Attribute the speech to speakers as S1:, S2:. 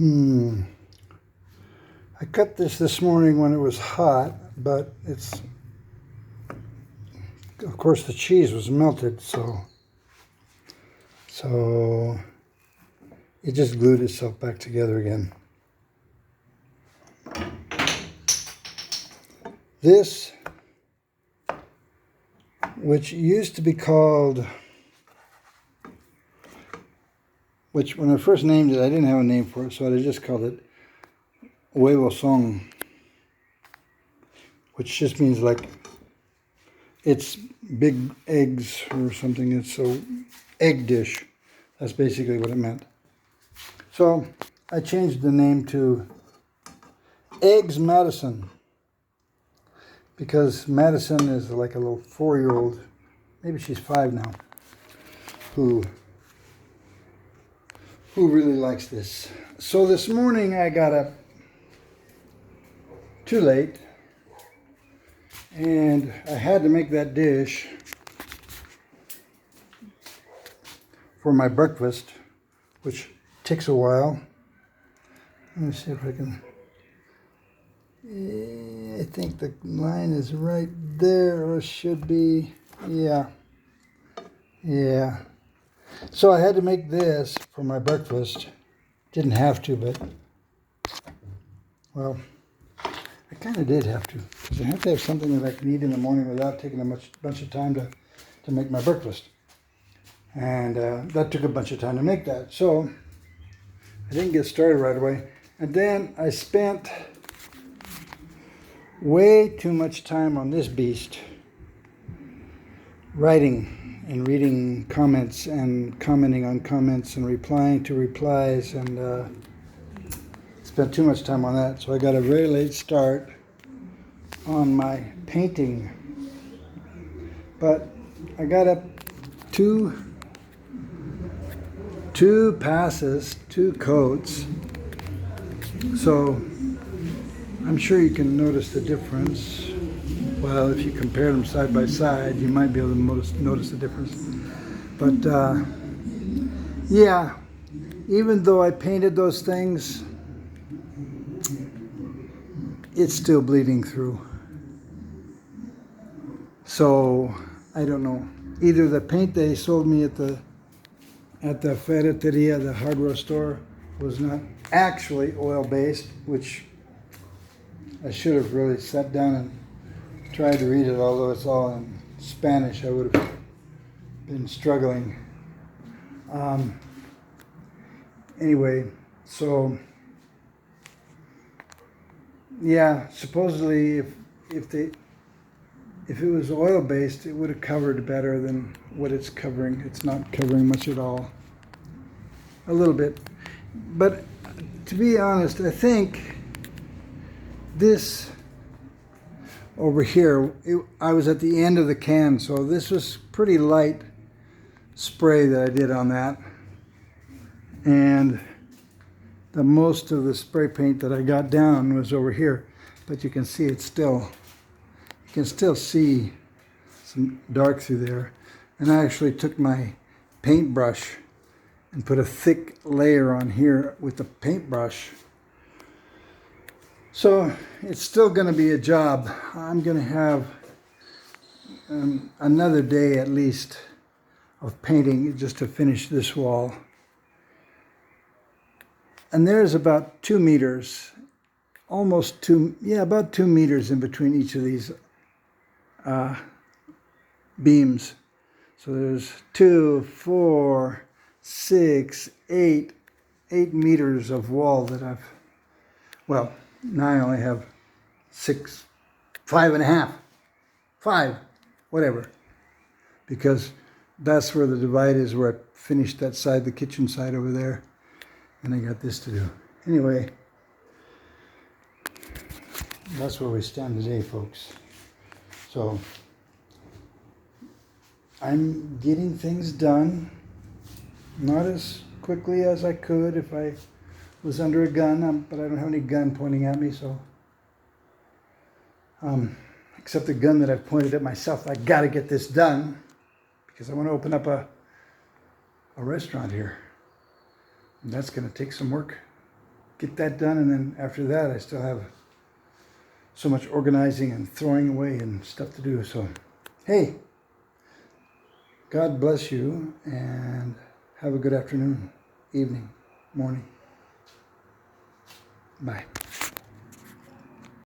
S1: Hmm. I cut this morning when it was hot, but it's, of course, the cheese was melted, so it just glued itself back together again. This, which used to be called, which when I first named it, I didn't have a name for it, so I just called it huevo song, which just means like it's big eggs or something. It's a egg dish. That's basically what it meant. So I changed the name to Eggs Madison, because Madison is like a little 4-year-old, maybe she's 5 now, who really likes this. So this morning I got up too late, and I had to make that dish for my breakfast, which takes a while. Let me see if I can. I think the line is right there, or it should be. Yeah. So I had to make this for my breakfast. Didn't have to, but, well, I kind of did have to, because I have to have something that I can eat in the morning without taking a bunch of time to make my breakfast. And that took a bunch of time to make that. So I didn't get started right away. And then I spent way too much time on this beast, writing and reading comments and commenting on comments and replying to replies, and spent too much time on that. So I got a very late start on my painting. But I got up two passes, 2 coats. So I'm sure you can notice the difference. Well, if you compare them side by side, you might be able to notice the difference. But yeah, even though I painted those things, it's still bleeding through. So I don't know. Either the paint they sold me at the ferreteria, the hardware store, was not actually oil-based, which I should have really sat down and tried to read it, although it's all in Spanish. I would have been struggling. Anyway, so yeah, supposedly if it was oil-based, it would have covered better than what it's covering. It's not covering much at all. A little bit. But to be honest, I think this over here, I was at the end of the can, so this was pretty light spray that I did on that. And the most of the spray paint that I got down was over here. But you can see it's still, you can still see some dark through there. And I actually took my paintbrush and put a thick layer on here with the paintbrush. So it's still going to be a job. I'm going to have another day at least of painting just to finish this wall. And there's about 2 meters, almost 2, yeah, about 2 meters in between each of these beams. So there's 2, 4, 6, 8 meters of wall that I've, well, now I only have 6, 5.5, 5, whatever. Because that's where the divide is, where I finished that side, the kitchen side over there. And I got this to do. Anyway, that's where we stand today, folks. So I'm getting things done, not as quickly as I could if I was under a gun, but I don't have any gun pointing at me, so except the gun that I've pointed at myself. I got to get this done because I want to open up a restaurant here. And that's going to take some work. get that done, and then after that I still have so much organizing and throwing away and stuff to do. So, hey, God bless you, and have a good afternoon, evening, morning. Bye.